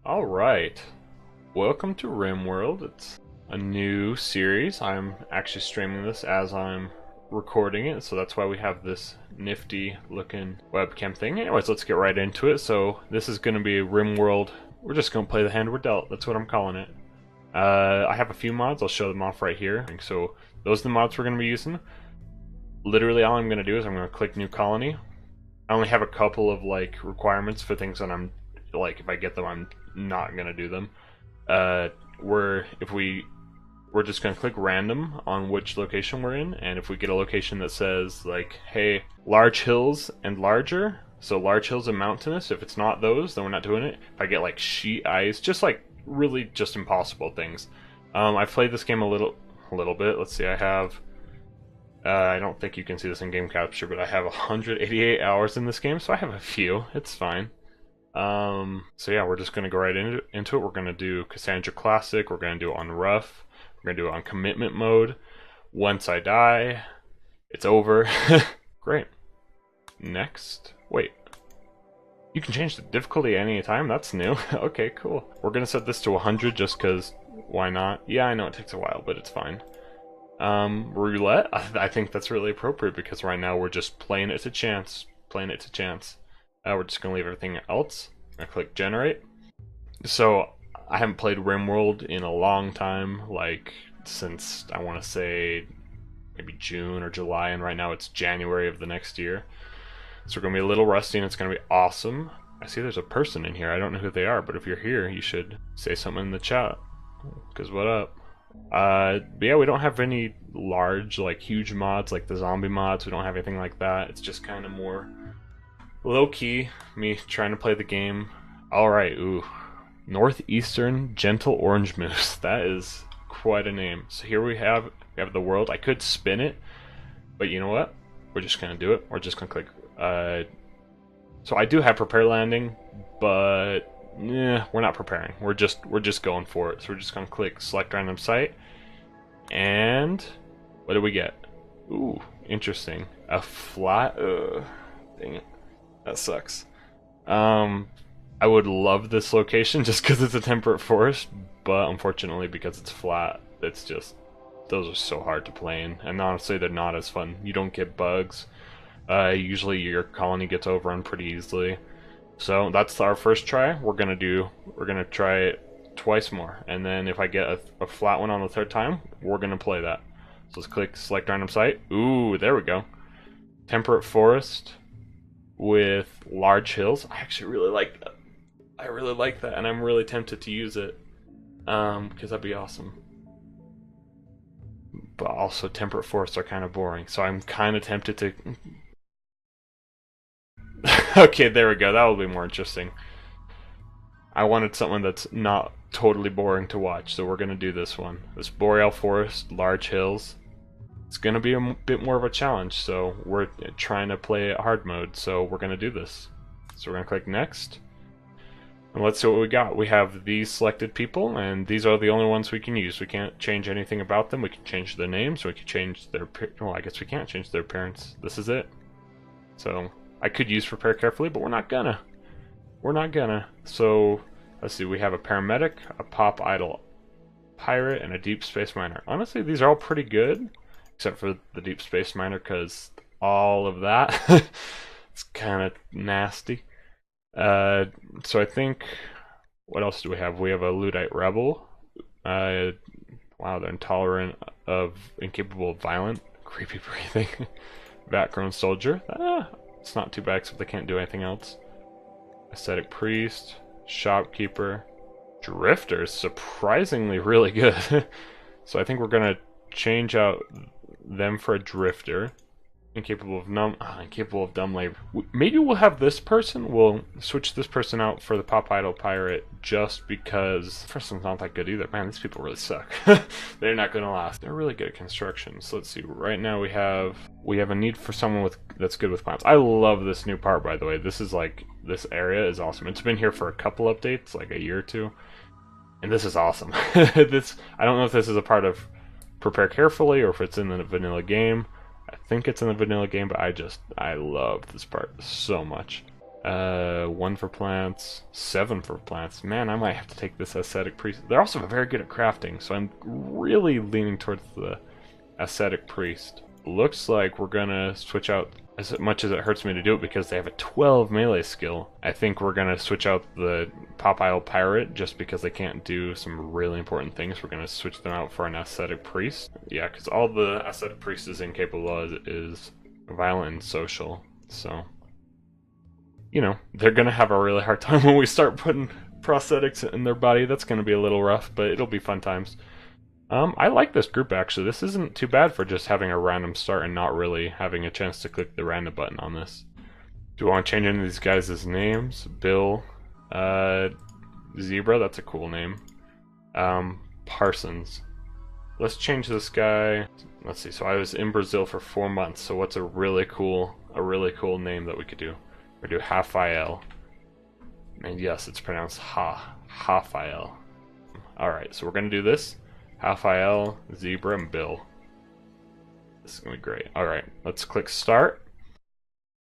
Alright, welcome to Rimworld. It's a new series. I'm actually streaming this as I'm recording it, so that's why we have this nifty looking webcam thing. Anyways, let's get right into it. So this is going to be Rimworld. We're just going to play the hand we're dealt. That's what I'm calling it. I have a few mods. I'll show them off right here. So those are the mods we're going to be using. Literally all I'm going to do is I'm going to click new colony. I only have a couple of requirements for things that I'm if I get them, I'm not gonna do them. We're just gonna click random on which location we're in, and if we get a location that says hey, large hills and larger, so large hills and mountainous, if it's not those, then we're not doing it. If I get sheet ice, just really just impossible things. I've played this game a little bit. Let's see, I have. I don't think you can see this in game capture, but I have 188 hours in this game, so I have a few. It's fine. So yeah, we're just gonna go right into it. We're gonna do Cassandra Classic. We're gonna do it on rough. We're gonna do it on commitment mode. Once I die, it's over. Great. Next. Wait. You can change the difficulty at any time. That's new. Okay, cool. We're gonna set this to 100 just because why not? Yeah, I know it takes a while, but it's fine. Roulette. I think that's really appropriate because right now we're just playing it to chance. Playing it to chance. We're just going to leave everything else. I click generate. So, I haven't played Rimworld in a long time, since, I want to say, maybe June or July, and right now it's January of the next year. So we're going to be a little rusty, and it's going to be awesome. I see there's a person in here. I don't know who they are, but if you're here, you should say something in the chat. Because what up? But yeah, we don't have any large, huge mods, like the zombie mods. We don't have anything like that. It's just kind of more low-key, me trying to play the game. Alright, ooh. Northeastern Gentle Orange Moose. That is quite a name. So here we have the world. I could spin it, but you know what? We're just going to do it. We're just going to click. So I do have prepare landing, but we're not preparing. We're just going for it. So we're just going to click select random site. And what do we get? Ooh, interesting. A flat. Dang it. That sucks. I would love this location just because it's a temperate forest, but unfortunately because it's flat, it's just, those are so hard to play in, and honestly they're not as fun. You don't get bugs. Usually your colony gets overrun pretty easily. So that's our first try. We're gonna try it twice more, and then if I get a flat one on the third time, we're gonna play that. So let's click select random site. Ooh, there we go. Temperate forest with large hills. I actually really like that. I really like that, and I'm really tempted to use it because that'd be awesome. But also temperate forests are kind of boring, so I'm kind of tempted to. Okay, there we go. That will be more interesting. I wanted something that's not totally boring to watch, so we're gonna do this one. This boreal forest, large hills. It's going to be a bit more of a challenge, so we're trying to play it hard mode, so we're going to do this. So we're going to click next, and let's see what we got. We have these selected people, and these are the only ones we can use. We can't change anything about them. We can change their names, we can change their, well, I guess we can't change their appearance. This is it. So I could use prepare carefully, but we're not gonna. We're not gonna. So let's see, we have a paramedic, a pop idol pirate, and a deep space miner. Honestly, these are all pretty good. Except for the deep space miner, because all of that it's kind of nasty. So I think, what else do we have? We have a Luddite rebel. Wow, they're intolerant of, incapable of violent, creepy breathing. Background soldier. It's not too bad, except they can't do anything else. Ascetic priest, shopkeeper, drifter is surprisingly really good. So I think we're gonna change out them for a drifter. Incapable of dumb labor. Maybe we'll have this person. We'll switch this person out for the pop idol pirate just because the first one's not that good either. Man, these people really suck. They're not gonna last. They're really good at construction. So let's see. Right now we have a need for someone that's good with plants. I love this new part, by the way. This is this area is awesome. It's been here for a couple updates, like a year or two, and this is awesome. I don't know if this is a part of prepare carefully or if it's in the vanilla game. I think it's in the vanilla game, but I love this part so much. 1 for plants, 7 for plants. Man, I might have to take this ascetic priest. They're also very good at crafting, so I'm really leaning towards the ascetic priest. Looks like we're gonna switch out, as much as it hurts me to do it because they have a 12 melee skill. I think we're gonna switch out the Pop Isle Pirate just because they can't do some really important things. We're gonna switch them out for an ascetic priest. Yeah, because all the ascetic priest is incapable of is violent and social, so you know, they're gonna have a really hard time when we start putting prosthetics in their body. That's gonna be a little rough, but it'll be fun times. I like this group actually. This isn't too bad for just having a random start and not really having a chance to click the random button on this. Do I want to change any of these guys' names? Bill, Zebra, that's a cool name. Parsons. Let's change this guy. Let's see, so I was in Brazil for 4 months, so what's a really cool name that we could do? We do Hafael. And yes, it's pronounced Hafael. Alright, so we're gonna do this. Hafael, Zebra, and Bill. This is gonna be great. Alright, let's click start.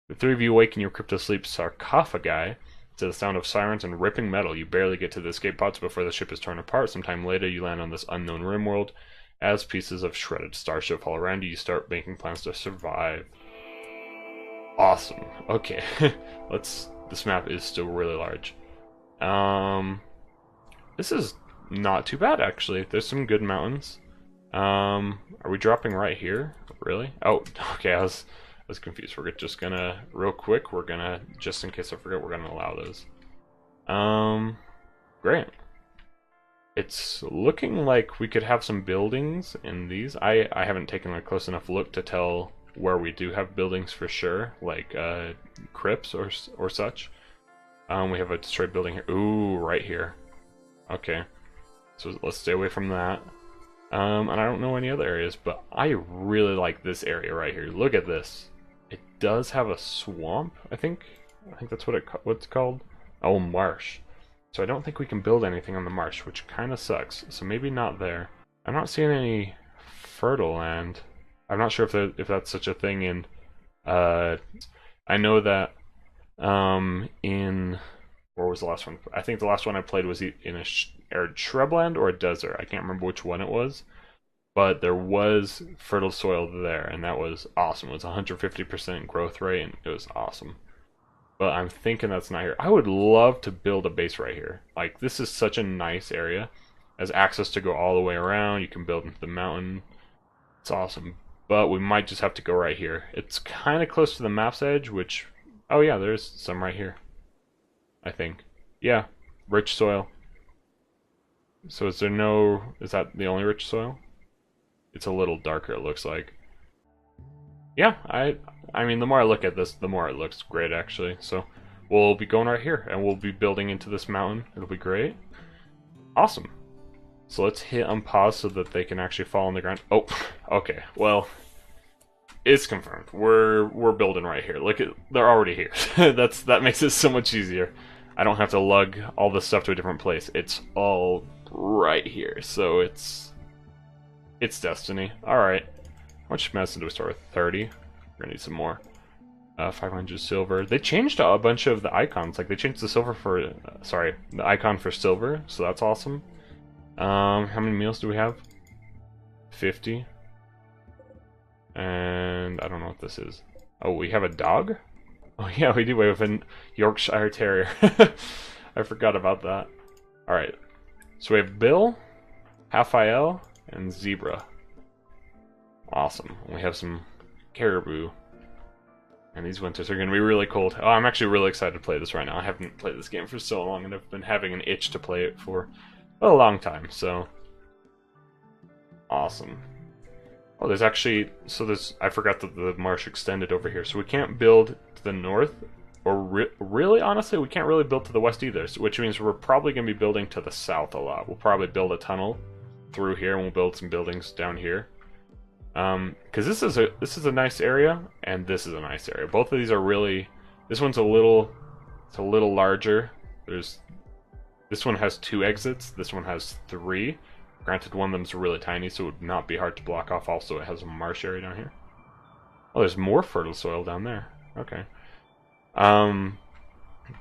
The 3 of you awake in your crypto-sleep sarcophagi to the sound of sirens and ripping metal. You barely get to the escape pods before the ship is torn apart. Sometime later, you land on this unknown Rimworld. As pieces of shredded starship fall around you, you start making plans to survive. Awesome. Okay. This map is still really large. This is not too bad actually. There's some good mountains. Are we dropping right here? Really? Oh, okay, I was confused. We're just gonna, real quick, we're gonna, just in case I forget, we're gonna allow those. Great. It's looking like we could have some buildings in these. I haven't taken a close enough look to tell where we do have buildings for sure, like crypts or such. We have a destroyed building here. Ooh, right here. Okay, so let's stay away from that. And I don't know any other areas, but I really like this area right here. Look at this. It does have a swamp, I think that's what what's called. Oh, marsh. So I don't think we can build anything on the marsh, which kind of sucks. So maybe not there. I'm not seeing any fertile land. I'm not sure if that's such a thing in. I know that in, where was the last one? I think the last one I played was in a arid shrubland or a desert. I can't remember which one it was, but there was fertile soil there, and that was awesome. It was 150% growth rate, and it was awesome. But I'm thinking that's not here. I would love to build a base right here. Like, this is such a nice area. Has access to go all the way around. You can build into the mountain. It's awesome. But we might just have to go right here. It's kind of close to the map's edge, which... Oh yeah, there's some right here. I think. Yeah, rich soil. So is there no... Is that the only rich soil? It's a little darker, it looks like. Yeah, I mean, the more I look at this, the more it looks great, actually. So we'll be going right here, and we'll be building into this mountain. It'll be great. Awesome. So let's hit unpause so that they can actually fall on the ground. Oh, okay. Well, it's confirmed. We're building right here. Look at, they're already here. That makes it so much easier. I don't have to lug all this stuff to a different place. It's all right here. So it's destiny. All right. How much medicine do we start with? 30. We're gonna need some more. 500 silver. They changed a bunch of the icons. Like, they changed the silver for, sorry, the icon for silver. So that's awesome. How many meals do we have? 50. And I don't know what this is. Oh, we have a dog? Oh yeah, we do. We have a Yorkshire Terrier. I forgot about that. Alright. So we have Bill, Hafael, and Zebra. Awesome. We have some caribou. And these winters are going to be really cold. Oh, I'm actually really excited to play this right now. I haven't played this game for so long, and I've been having an itch to play it for a long time, so... Awesome. Oh, there's actually... So there's... I forgot that the marsh extended over here, so we can't build to the north, or really, honestly, we can't really build to the west either, so, which means we're probably going to be building to the south a lot. We'll probably build a tunnel through here, and we'll build some buildings down here. Because this is a nice area, and this is a nice area. Both of these are really... This one's a little larger. This one has 2 exits. This one has 3. Granted, one of them's really tiny, so it would not be hard to block off. Also, it has a marsh area down here. Oh, there's more fertile soil down there. Okay.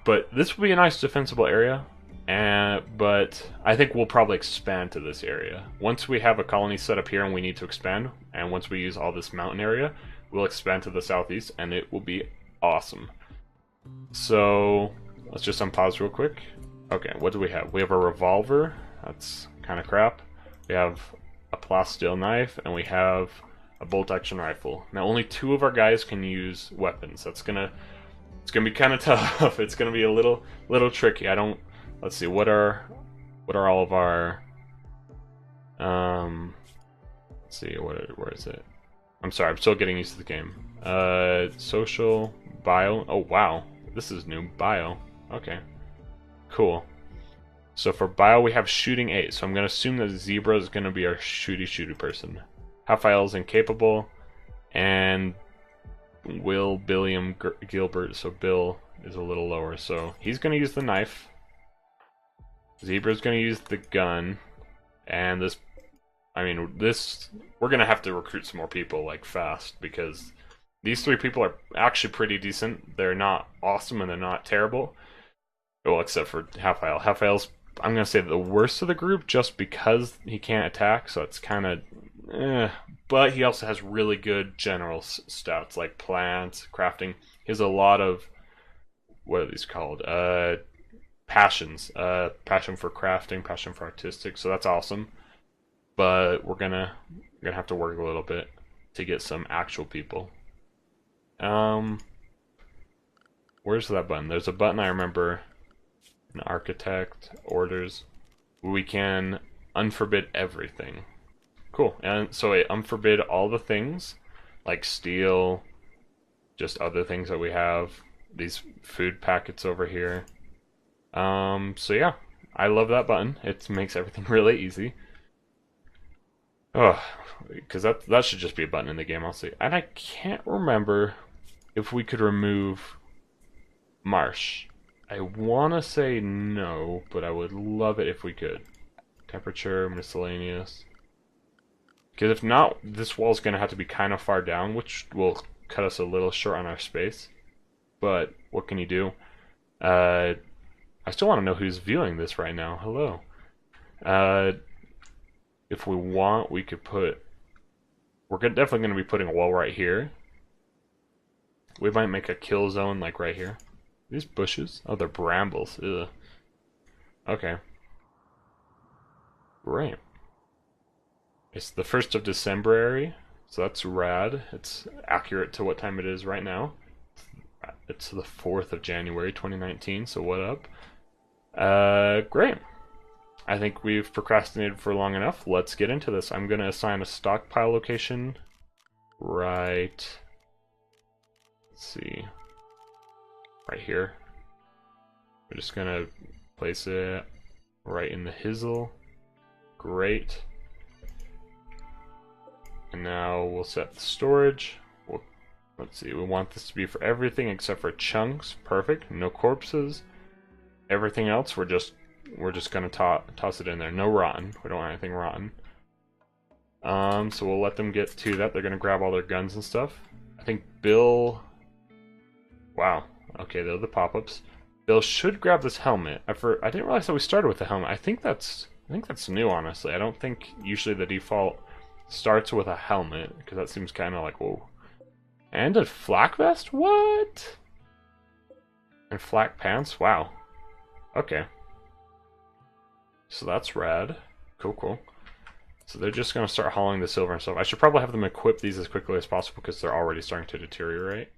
But this will be a nice defensible area. But I think we'll probably expand to this area. Once we have a colony set up here and we need to expand, and once we use all this mountain area, we'll expand to the southeast, and it will be awesome. So, let's just unpause real quick. Okay, what do we have? We have a revolver. That's kind of crap. We have a plasteel knife, and we have a bolt-action rifle. Now, only 2 of our guys can use weapons. It's gonna be kind of tough. It's gonna be a little tricky. Let's see. What are all of our? Let's see. Where is it? I'm sorry. I'm still getting used to the game. Social, bio. Oh wow, this is new. Bio. Okay. Cool. So for bio, we have shooting 8. So I'm going to assume that Zebra is going to be our shooty person. Half-Isle is incapable. And Billiam Gilbert, so Bill is a little lower. So he's going to use the knife. Zebra's going to use the gun. And we're going to have to recruit some more people, like, fast. Because these 3 people are actually pretty decent. They're not awesome and they're not terrible. Well, except for Half-Isle. Half-Isle's, I'm going to say, the worst of the group just because he can't attack, so it's kind of but he also has really good general stats, like plants, crafting. He has a lot of, what are these called? Passions. Passion for crafting, passion for artistic, so that's awesome. But we're gonna have to work a little bit to get some actual people. Where's that button? There's a button I remember. An architect, orders. We can unforbid everything. Cool. And so it unforbid all the things, like steel, just other things that we have. These food packets over here. So yeah, I love that button. It makes everything really easy. Oh, because that should just be a button in the game, I'll say. And I can't remember if we could remove marsh. I want to say no, but I would love it if we could. Temperature, miscellaneous. Because if not, this wall's going to have to be kind of far down, which will cut us a little short on our space. But what can you do? I still want to know who's viewing this right now. Hello. If we want, we could put... We're definitely going to be putting a wall right here. We might make a kill zone like right here. These bushes? Oh, they're brambles. Ugh. Okay. Great. It's the 1st of December, so that's rad. It's accurate to what time it is right now. It's the 4th of January 2019, so what up? Great. I think we've procrastinated for long enough. Let's get into this. I'm going to assign a stockpile location right... Let's see... right here. We're just gonna place it right in the hizzle. Great. And now we'll set the storage. Let's see, we want this to be for everything except for chunks. Perfect. No corpses. Everything else we're just gonna toss it in there. No rotten. We don't want anything rotten. So we'll let them get to that. They're gonna grab all their guns and stuff. I think Bill... Wow. Okay, they're the pop-ups. Bill should grab this helmet. I didn't realize that we started with the helmet. I think that's new, honestly. I don't think usually the default starts with a helmet, because that seems kind of like, whoa. And a flak vest? What? And flak pants? Wow. Okay. So that's rad. Cool. So they're just going to start hauling the silver and stuff. I should probably have them equip these as quickly as possible because they're already starting to deteriorate.